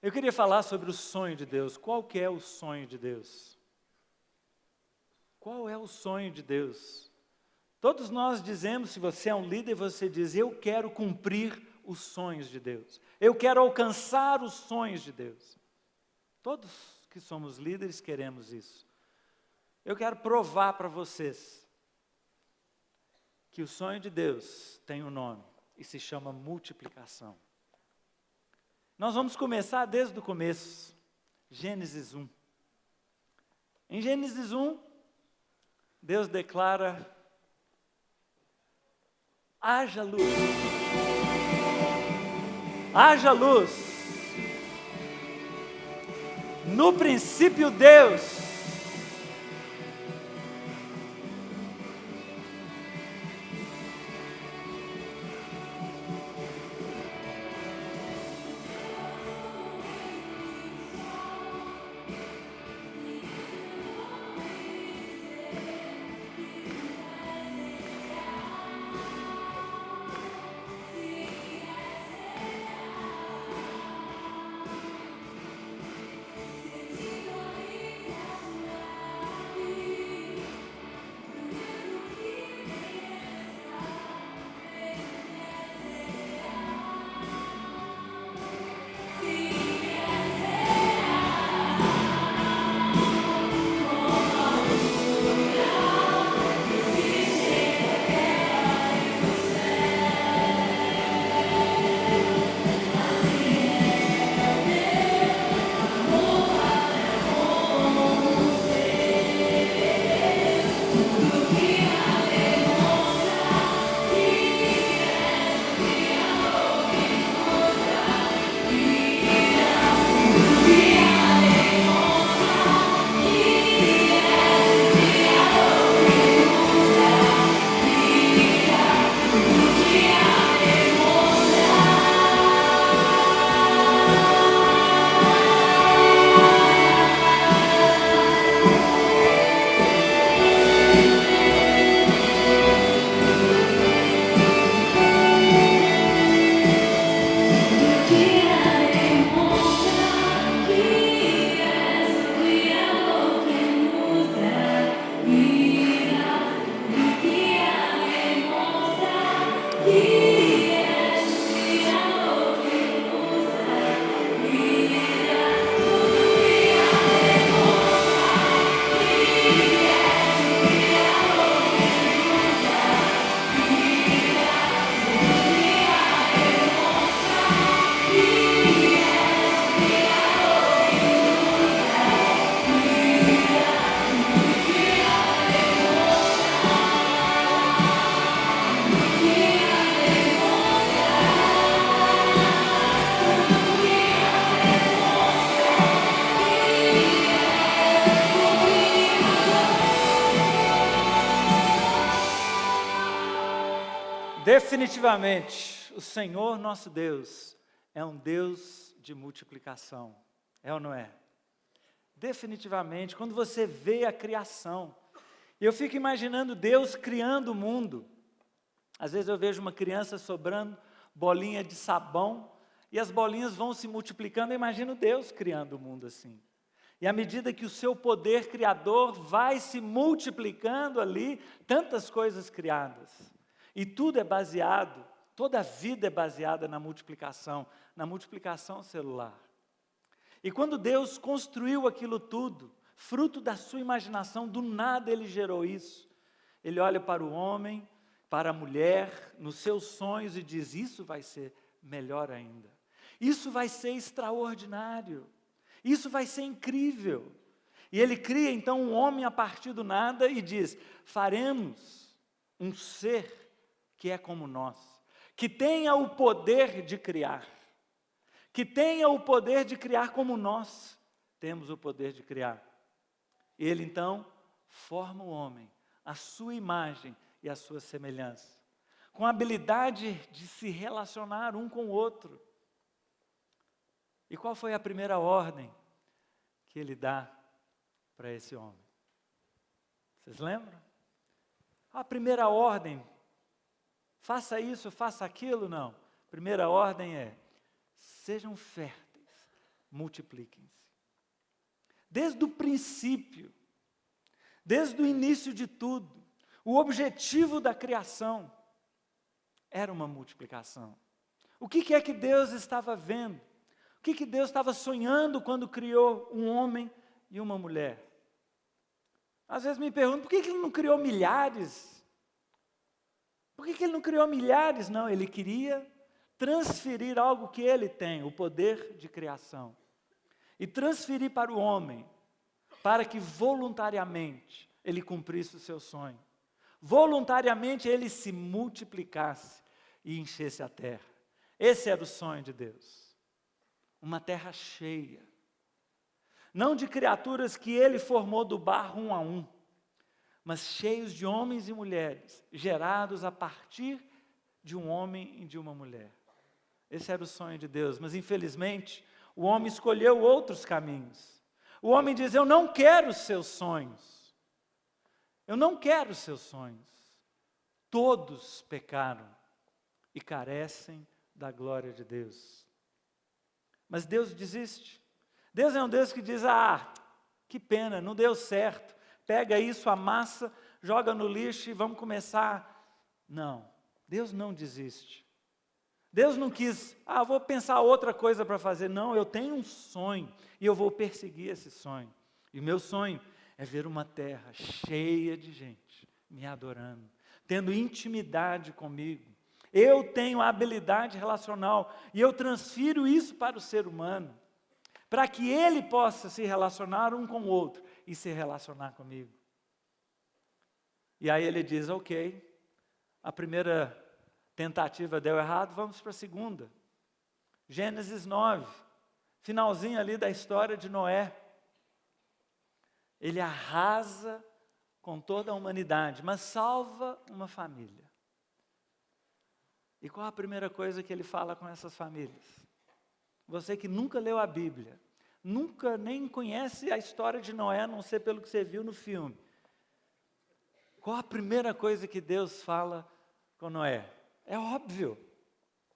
Eu queria falar sobre o sonho de Deus. Qual que é o sonho de Deus? Qual é o sonho de Deus? Todos nós dizemos, se você é um líder, você diz, eu quero cumprir os sonhos de Deus. Eu quero alcançar os sonhos de Deus. Todos que somos líderes queremos isso. Eu quero provar para vocês que o sonho de Deus tem um nome e se chama multiplicação. Nós vamos começar desde o começo, Gênesis 1. Em Gênesis 1, Deus declara, haja luz. Haja luz. No princípio, Deus. Definitivamente, o Senhor nosso Deus é um Deus de multiplicação, é ou não é? Definitivamente, quando você vê a criação, eu fico imaginando Deus criando o mundo. Às vezes eu vejo uma criança sobrando bolinha de sabão, e as bolinhas vão se multiplicando, eu imagino Deus criando o mundo assim. E à medida que o seu poder criador vai se multiplicando ali, tantas coisas criadas. E tudo é baseado, toda a vida é baseada na multiplicação celular. E quando Deus construiu aquilo tudo, fruto da sua imaginação, do nada Ele gerou isso. Ele olha para o homem, para a mulher, nos seus sonhos e diz, isso vai ser melhor ainda. Isso vai ser extraordinário. Isso vai ser incrível. E Ele cria então um homem a partir do nada e diz, faremos um ser que é como nós, que tenha o poder de criar, como nós temos o poder de criar. E Ele então forma o homem, a sua imagem e a sua semelhança, com a habilidade de se relacionar um com o outro. E qual foi a primeira ordem que Ele dá para esse homem? Vocês lembram? A primeira ordem, faça isso, faça aquilo, não. A primeira ordem é, sejam férteis, multipliquem-se. Desde o princípio, desde o início de tudo, o objetivo da criação era uma multiplicação. O que é que Deus estava vendo? O que Deus estava sonhando quando criou um homem e uma mulher? Às vezes me pergunto, por que Ele não criou milhares? Por que Ele não criou milhares? Não, Ele queria transferir algo que Ele tem, o poder de criação. E transferir para o homem, para que voluntariamente ele cumprisse o seu sonho. Voluntariamente ele se multiplicasse e enchesse a terra. Esse era o sonho de Deus. Uma terra cheia. Não de criaturas que ele formou do barro um a um, mas cheios de homens e mulheres, gerados a partir de um homem e de uma mulher. Esse era o sonho de Deus, mas infelizmente o homem escolheu outros caminhos. O homem diz, eu não quero os seus sonhos. Eu não quero os seus sonhos. Todos pecaram e carecem da glória de Deus. Mas Deus desiste. Deus é um Deus que diz, que pena, não deu certo. Pega isso, amassa, joga no lixo e vamos começar. Não, Deus não desiste. Deus não quis, vou pensar outra coisa para fazer. Não, eu tenho um sonho e eu vou perseguir esse sonho. E o meu sonho é ver uma terra cheia de gente me adorando, tendo intimidade comigo. Eu tenho a habilidade relacional e eu transfiro isso para o ser humano, para que ele possa se relacionar um com o outro e se relacionar comigo. E aí ele diz, ok, a primeira tentativa deu errado, vamos para a segunda. Gênesis 9, finalzinho ali da história de Noé. Ele arrasa com toda a humanidade, mas salva uma família. E qual a primeira coisa que ele fala com essas famílias? Você que nunca leu a Bíblia, nunca nem conhece a história de Noé, a não ser pelo que você viu no filme. Qual a primeira coisa que Deus fala com Noé? É óbvio,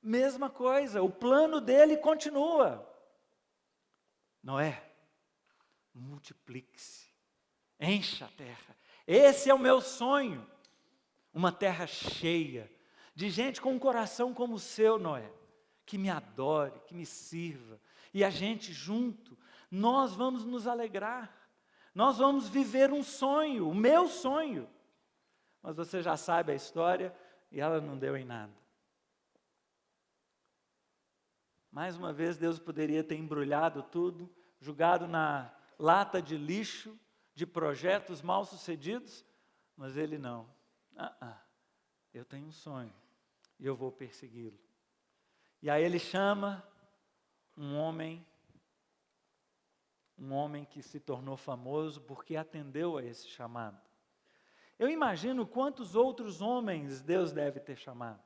mesma coisa, o plano dele continua. Noé, multiplique-se, encha a terra. Esse é o meu sonho, uma terra cheia, de gente com um coração como o seu, Noé, que me adore, que me sirva, e a gente junto, nós vamos nos alegrar, nós vamos viver um sonho, o meu sonho. Mas você já sabe a história, e ela não deu em nada. Mais uma vez, Deus poderia ter embrulhado tudo, jogado na lata de lixo de projetos mal sucedidos, mas Ele não. Eu tenho um sonho e eu vou persegui-lo. E aí Ele chama um homem que se tornou famoso porque atendeu a esse chamado. Eu imagino quantos outros homens Deus deve ter chamado.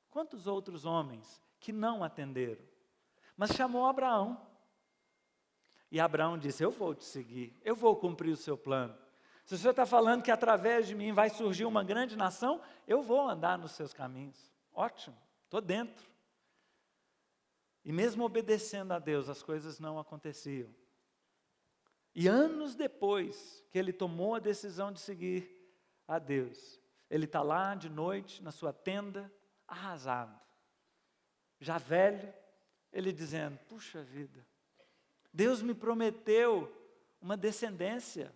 Quantos outros homens que não atenderam. Mas chamou Abraão. E Abraão disse, eu vou te seguir, eu vou cumprir o seu plano. Se o Senhor está falando que através de mim vai surgir uma grande nação, eu vou andar nos seus caminhos. Ótimo, estou dentro. E mesmo obedecendo a Deus, as coisas não aconteciam. E anos depois que ele tomou a decisão de seguir a Deus, ele está lá de noite, na sua tenda, arrasado. Já velho, ele dizendo, puxa vida, Deus me prometeu uma descendência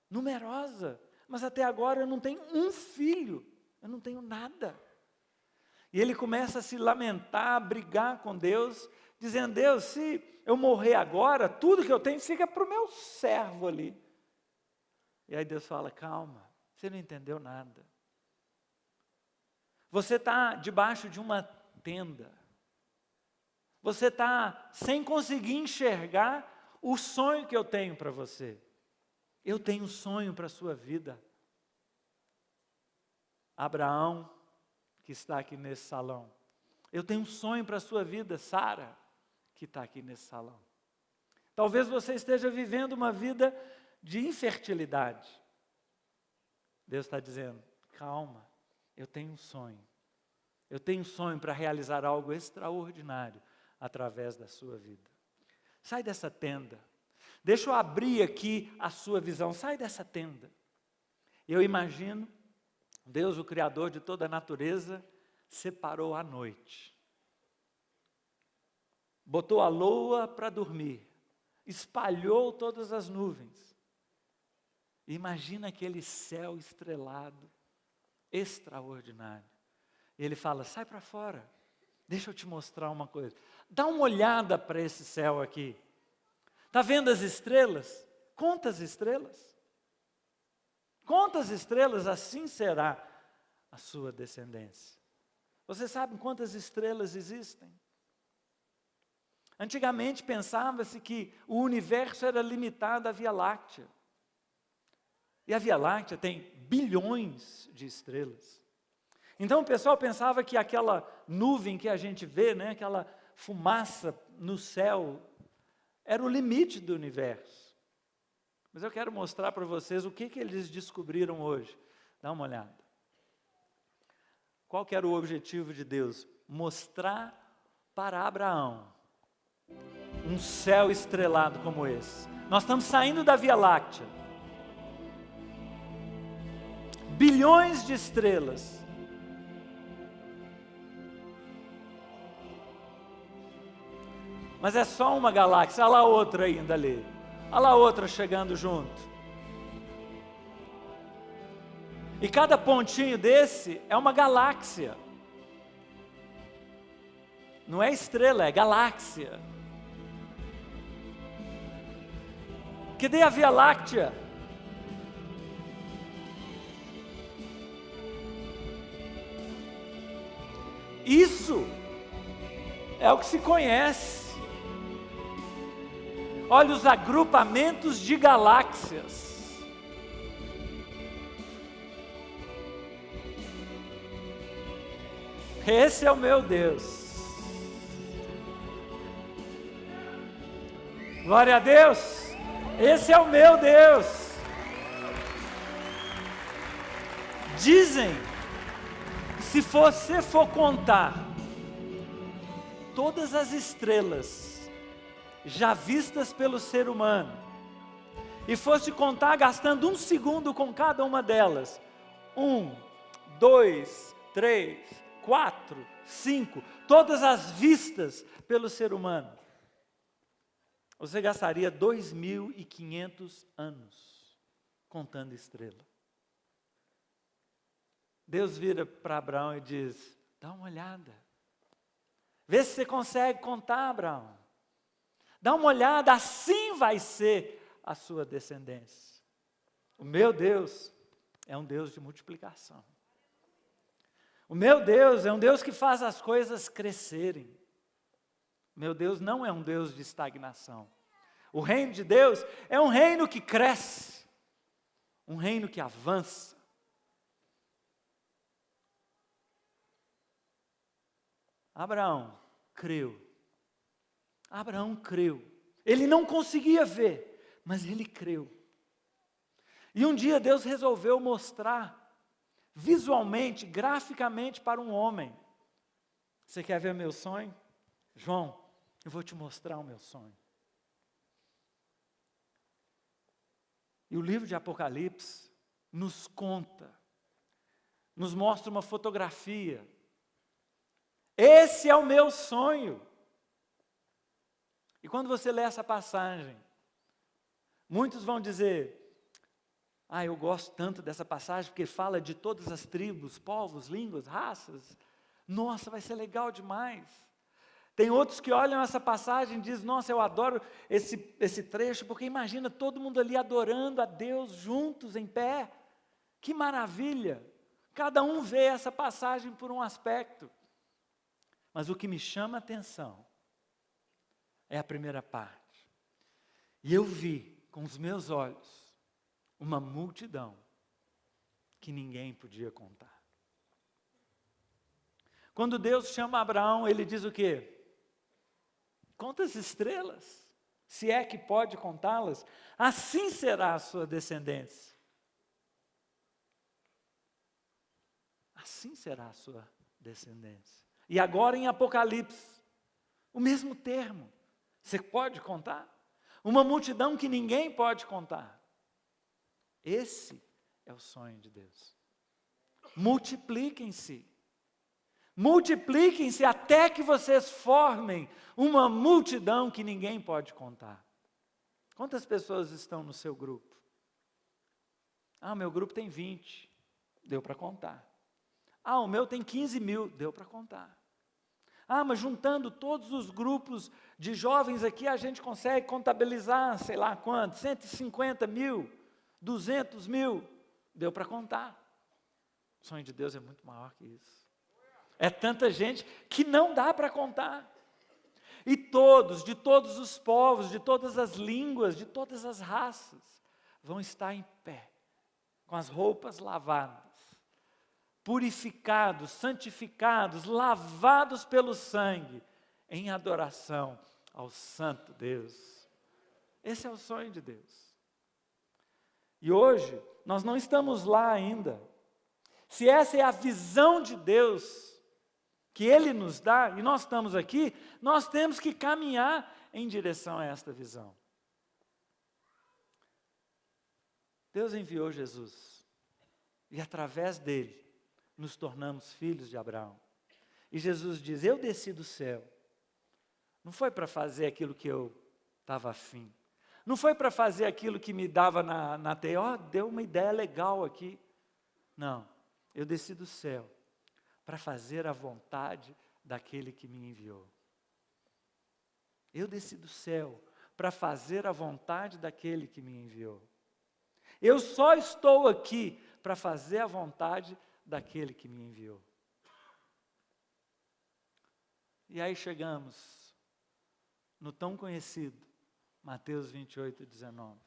numerosa, mas até agora eu não tenho um filho, eu não tenho nada. E ele começa a se lamentar, a brigar com Deus, dizendo, Deus, se eu morrer agora, tudo que eu tenho fica para o meu servo ali. E aí Deus fala, calma, você não entendeu nada. Você está debaixo de uma tenda. Você está sem conseguir enxergar o sonho que eu tenho para você. Eu tenho um sonho para a sua vida. Abraão, que está aqui nesse salão. Eu tenho um sonho para a sua vida, Sara, que está aqui nesse salão. Talvez você esteja vivendo uma vida de infertilidade. Deus está dizendo, calma, eu tenho um sonho. Eu tenho um sonho para realizar algo extraordinário através da sua vida. Sai dessa tenda. Deixa eu abrir aqui a sua visão. Sai dessa tenda. Eu imagino, Deus, o Criador de toda a natureza, separou a noite. Botou a lua para dormir. Espalhou todas as nuvens. Imagina aquele céu estrelado, extraordinário. E ele fala, sai para fora, deixa eu te mostrar uma coisa. Dá uma olhada para esse céu aqui. Está vendo as estrelas? Conta as estrelas. Conta as estrelas, assim será a sua descendência. Você sabe quantas estrelas existem? Antigamente pensava-se que o universo era limitado à Via Láctea. E a Via Láctea tem bilhões de estrelas. Então o pessoal pensava que aquela nuvem que a gente vê, né, aquela fumaça no céu, era o limite do universo. Mas eu quero mostrar para vocês o que eles descobriram hoje. Dá uma olhada. Qual que era o objetivo de Deus? Mostrar para Abraão um céu estrelado como esse. Nós estamos saindo da Via Láctea. Bilhões de estrelas. Mas é só uma galáxia. Olha lá outra ainda ali. Olha lá outra chegando junto. E cada pontinho desse é uma galáxia. Não é estrela, é galáxia. Cadê a Via Láctea? Isso é o que se conhece. Olha os agrupamentos de galáxias. Esse é o meu Deus. Glória a Deus. Esse é o meu Deus. Dizem, se você for contar todas as estrelas já vistas pelo ser humano, e fosse contar gastando 1 segundo com cada uma delas, 1, 2, 3, 4, 5, todas as vistas pelo ser humano, você gastaria 2.500 anos contando estrela. Deus vira para Abraão e diz, dá uma olhada. Vê se você consegue contar, Abraão. Dá uma olhada, assim vai ser a sua descendência. O meu Deus é um Deus de multiplicação. O meu Deus é um Deus que faz as coisas crescerem. Meu Deus não é um Deus de estagnação. O reino de Deus é um reino que cresce, um reino que avança. Abraão creu. Abraão creu. Ele não conseguia ver, mas ele creu. E um dia Deus resolveu mostrar visualmente, graficamente para um homem. Você quer ver meu sonho? João, eu vou te mostrar o meu sonho. E o livro de Apocalipse nos conta, nos mostra uma fotografia. Esse é o meu sonho. E quando você lê essa passagem, muitos vão dizer, eu gosto tanto dessa passagem, porque fala de todas as tribos, povos, línguas, raças. Nossa, vai ser legal demais. Tem outros que olham essa passagem e dizem, nossa, eu adoro esse trecho, porque imagina todo mundo ali adorando a Deus juntos, em pé. Que maravilha! Cada um vê essa passagem por um aspecto. Mas o que me chama a atenção é a primeira parte. E eu vi com os meus olhos uma multidão que ninguém podia contar. Quando Deus chama Abraão, ele diz o quê? Conta as estrelas, se é que pode contá-las, assim será a sua descendência. Assim será a sua descendência. E agora em Apocalipse, o mesmo termo. Você pode contar? Uma multidão que ninguém pode contar. Esse é o sonho de Deus. Multipliquem-se. Multipliquem-se até que vocês formem uma multidão que ninguém pode contar. Quantas pessoas estão no seu grupo? Ah, o meu grupo tem 20. Deu para contar. Ah, o meu tem 15 mil. Deu para contar. Ah, mas juntando todos os grupos de jovens aqui, a gente consegue contabilizar, sei lá quanto, 150 mil, 200 mil. Deu para contar. O sonho de Deus é muito maior que isso. É tanta gente que não dá para contar. E todos, de todos os povos, de todas as línguas, de todas as raças, vão estar em pé, com as roupas lavadas, purificados, santificados, lavados pelo sangue, em adoração ao Santo Deus. Esse é o sonho de Deus. E hoje, nós não estamos lá ainda. Se essa é a visão de Deus que Ele nos dá, e nós estamos aqui, nós temos que caminhar em direção a esta visão. Deus enviou Jesus, e através dele, nos tornamos filhos de Abraão. E Jesus diz, eu desci do céu, não foi para fazer aquilo que eu estava afim, não foi para fazer aquilo que me dava na teia, deu uma ideia legal aqui. Não, eu desci do céu, para fazer a vontade daquele que me enviou. Eu desci do céu para fazer a vontade daquele que me enviou. Eu só estou aqui para fazer a vontade daquele que me enviou. E aí chegamos no tão conhecido Mateus 28, 19.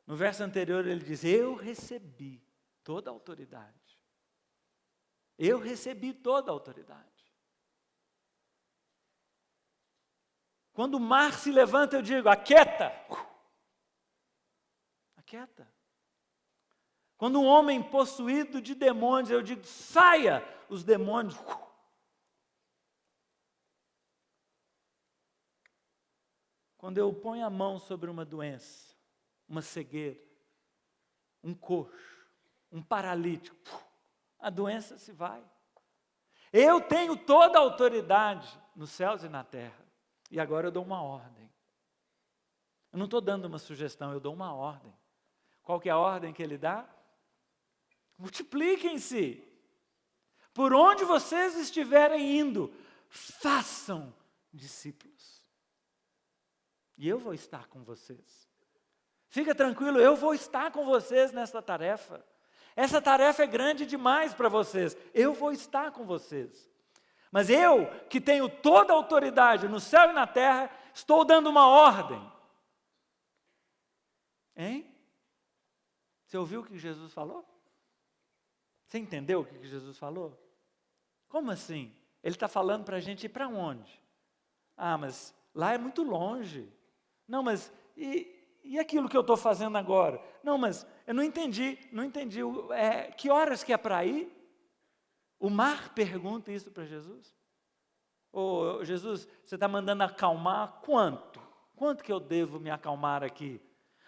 No verso anterior ele diz, eu recebi toda a autoridade. Eu recebi toda a autoridade. Quando o mar se levanta, eu digo, aquieta. Aquieta. Quando um homem possuído de demônios, eu digo, saia os demônios. Quando eu ponho a mão sobre uma doença, uma cegueira, um coxo, um paralítico, a doença se vai. Eu tenho toda a autoridade nos céus e na terra. E agora eu dou uma ordem. Eu não estou dando uma sugestão, eu dou uma ordem. Qual que é a ordem que ele dá? Multipliquem-se. Por onde vocês estiverem indo, façam discípulos. E eu vou estar com vocês. Fica tranquilo, eu vou estar com vocês nessa tarefa. Essa tarefa é grande demais para vocês. Eu vou estar com vocês. Mas eu, que tenho toda a autoridade no céu e na terra, estou dando uma ordem. Hein? Você ouviu o que Jesus falou? Você entendeu o que Jesus falou? Como assim? Ele está falando para a gente ir para onde? Ah, mas lá é muito longe. Não, mas e aquilo que eu estou fazendo agora? Não, mas eu não entendi. Que horas que é para ir? O mar pergunta isso para Jesus. Ô, Jesus, você está mandando acalmar quanto? Quanto que eu devo me acalmar aqui?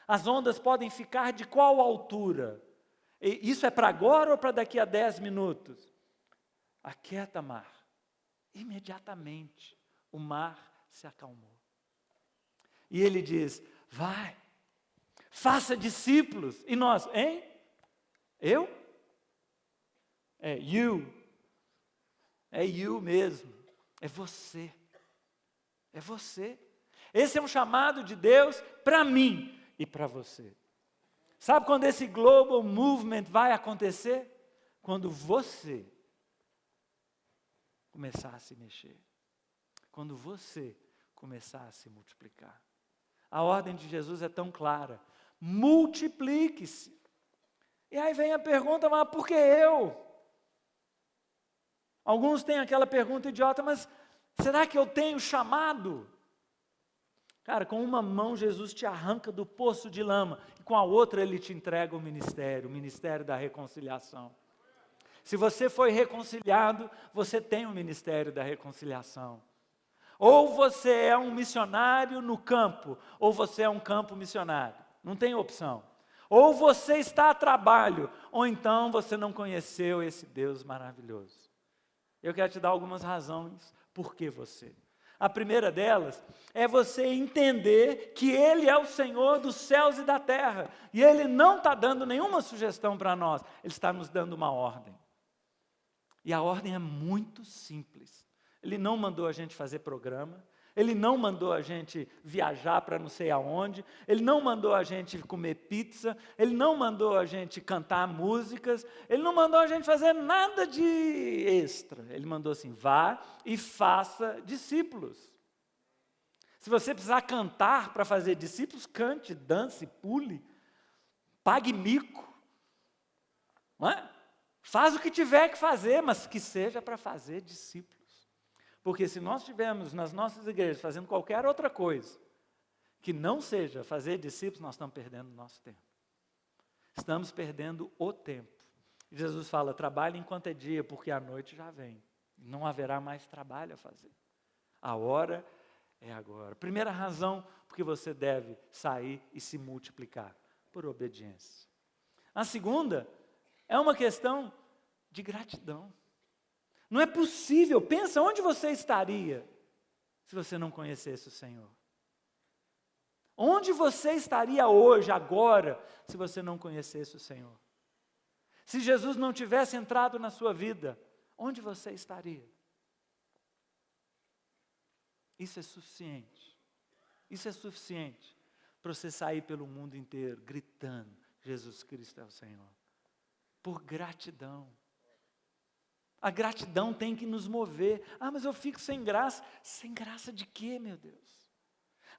As ondas podem ficar de qual altura? Isso é para agora ou para daqui a 10 minutos? Aquieta, mar. Imediatamente o mar se acalmou. E ele diz, vai, faça discípulos. E nós, hein? Eu? É you. É you mesmo. É você. É você. Esse é um chamado de Deus para mim e para você. Sabe quando esse global movement vai acontecer? Quando você começar a se mexer. Quando você começar a se multiplicar. A ordem de Jesus é tão clara. Multiplique-se. E aí vem a pergunta, mas por que eu? Alguns têm aquela pergunta idiota, mas será que eu tenho chamado? Cara, com uma mão Jesus te arranca do poço de lama, e com a outra Ele te entrega o ministério da reconciliação. Se você foi reconciliado, você tem o ministério da reconciliação. Ou você é um missionário no campo, ou você é um campo missionário. Não tem opção. Ou você está a trabalho, ou então você não conheceu esse Deus maravilhoso. Eu quero te dar algumas razões por que você. A primeira delas é você entender que Ele é o Senhor dos céus e da terra. E Ele não está dando nenhuma sugestão para nós, Ele está nos dando uma ordem. E a ordem é muito simples. Ele não mandou a gente fazer programa, Ele não mandou a gente viajar para não sei aonde, Ele não mandou a gente comer pizza, Ele não mandou a gente cantar músicas, Ele não mandou a gente fazer nada de extra. Ele mandou assim, vá e faça discípulos. Se você precisar cantar para fazer discípulos, cante, dance, pule, pague mico, não é? Faz o que tiver que fazer, mas que seja para fazer discípulos. Porque se nós estivermos nas nossas igrejas fazendo qualquer outra coisa, que não seja fazer discípulos, nós estamos perdendo o nosso tempo. Estamos perdendo o tempo. Jesus fala, trabalhe enquanto é dia, porque a noite já vem. Não haverá mais trabalho a fazer. A hora é agora. Primeira razão porque você deve sair e se multiplicar, por obediência. A segunda é uma questão de gratidão. Não é possível, pensa onde você estaria se você não conhecesse o Senhor. Onde você estaria hoje, agora, se você não conhecesse o Senhor? Se Jesus não tivesse entrado na sua vida, onde você estaria? Isso é suficiente. Isso é suficiente para você sair pelo mundo inteiro gritando, Jesus Cristo é o Senhor. Por gratidão. A gratidão tem que nos mover. Ah, mas eu fico sem graça. Sem graça de quê, meu Deus?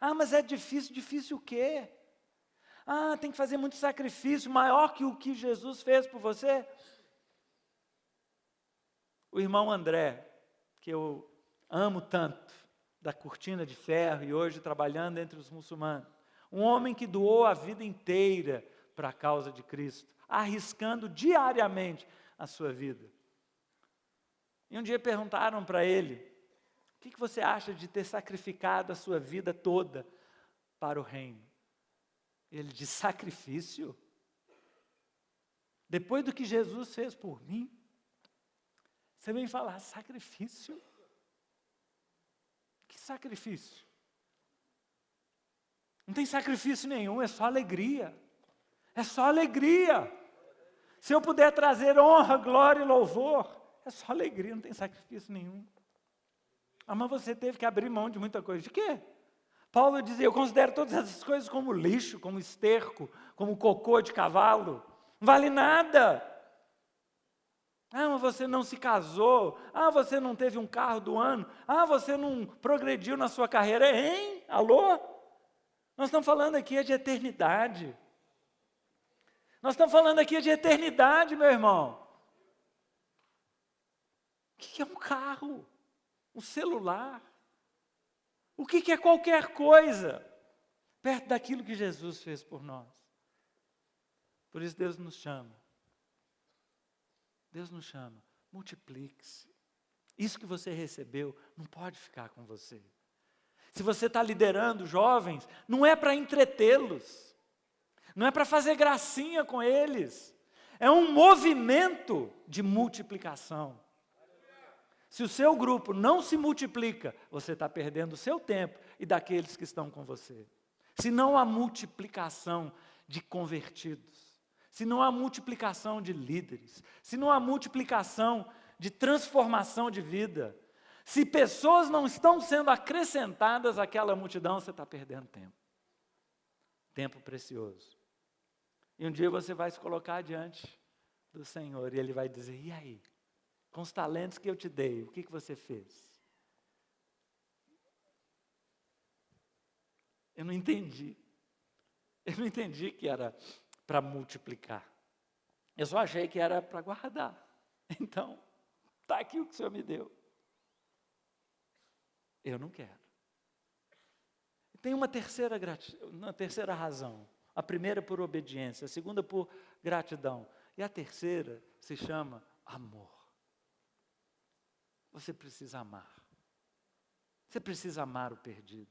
Ah, mas é difícil. Difícil o quê? Ah, tem que fazer muito sacrifício, maior que o que Jesus fez por você. O irmão André, que eu amo tanto, da Cortina de Ferro e hoje trabalhando entre os muçulmanos. Um homem que doou a vida inteira para a causa de Cristo, arriscando diariamente a sua vida. E um dia perguntaram para ele, o que você acha de ter sacrificado a sua vida toda para o reino? Ele disse, sacrifício? Depois do que Jesus fez por mim, você vem falar, sacrifício? Que sacrifício? Não tem sacrifício nenhum, é só alegria. É só alegria. Se eu puder trazer honra, glória e louvor, é só alegria, não tem sacrifício nenhum. Ah, mas você teve que abrir mão de muita coisa. De quê? Paulo dizia, eu considero todas essas coisas como lixo, como esterco, como cocô de cavalo. Não vale nada. Ah, mas você não se casou. Ah, você não teve um carro do ano. Ah, você não progrediu na sua carreira. Hein? Alô? Nós estamos falando aqui de eternidade. Nós estamos falando aqui de eternidade, meu irmão. O que é um carro? Um celular? O que é qualquer coisa perto daquilo que Jesus fez por nós? Por isso Deus nos chama. Deus nos chama. Multiplique-se. Isso que você recebeu não pode ficar com você. Se você está liderando jovens, não é para entretê-los. Não é para fazer gracinha com eles. É um movimento de multiplicação. Se o seu grupo não se multiplica, você está perdendo o seu tempo e daqueles que estão com você. Se não há multiplicação de convertidos, se não há multiplicação de líderes, se não há multiplicação de transformação de vida, se pessoas não estão sendo acrescentadas àquela multidão, você está perdendo tempo. Tempo precioso. E um dia você vai se colocar diante do Senhor e Ele vai dizer, e aí? Com os talentos que eu te dei, o que você fez? Eu não entendi. Eu não entendi que era para multiplicar. Eu só achei que era para guardar. Então, está aqui o que o Senhor me deu. Eu não quero. Tem uma terceira razão. A primeira por obediência, a segunda por gratidão. E a terceira se chama amor. Você precisa amar. Você precisa amar o perdido.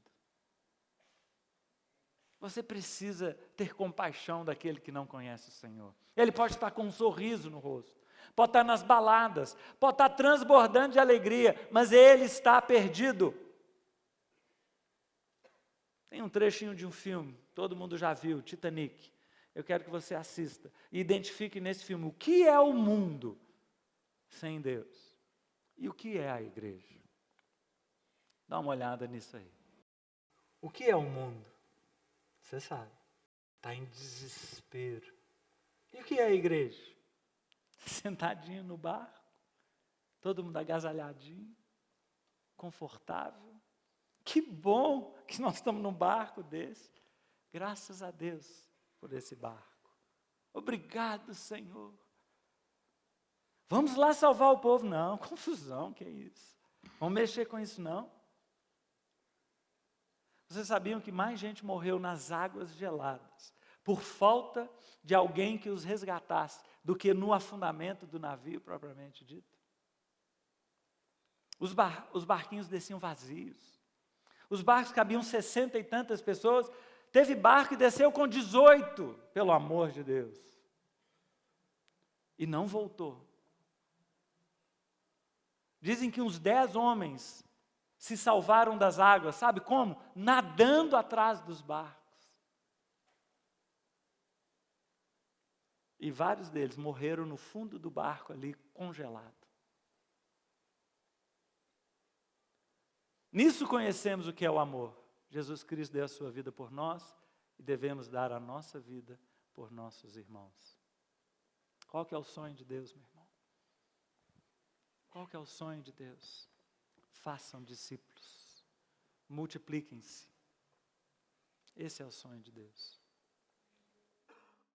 Você precisa ter compaixão daquele que não conhece o Senhor. Ele pode estar com um sorriso no rosto, pode estar nas baladas, pode estar transbordando de alegria, mas ele está perdido. Tem um trechinho de um filme, todo mundo já viu, Titanic. Eu quero que você assista e identifique nesse filme o que é o mundo sem Deus e o que é a igreja. Dá uma olhada nisso aí. O que é o mundo? Você sabe, está em desespero. E o que é a igreja? Sentadinho no barco, todo mundo agasalhadinho, confortável. Que bom que nós estamos num barco desse. Graças a Deus por esse barco. Obrigado, Senhor. Vamos lá salvar o povo? Não, confusão, que é isso? Vamos mexer com isso não? Vocês sabiam que mais gente morreu nas águas geladas por falta de alguém que os resgatasse do que no afundamento do navio propriamente dito? Os barquinhos desciam vazios. Os barcos cabiam 60 e tantas pessoas. Teve barco que desceu com 18, pelo amor de Deus. E não voltou. Dizem que uns 10 homens se salvaram das águas, sabe como? Nadando atrás dos barcos. E vários deles morreram no fundo do barco ali, congelado. Nisso conhecemos o que é o amor. Jesus Cristo deu a sua vida por nós e devemos dar a nossa vida por nossos irmãos. Qual que é o sonho de Deus, meu irmão? Qual que é o sonho de Deus? Façam discípulos, multipliquem-se. Esse é o sonho de Deus.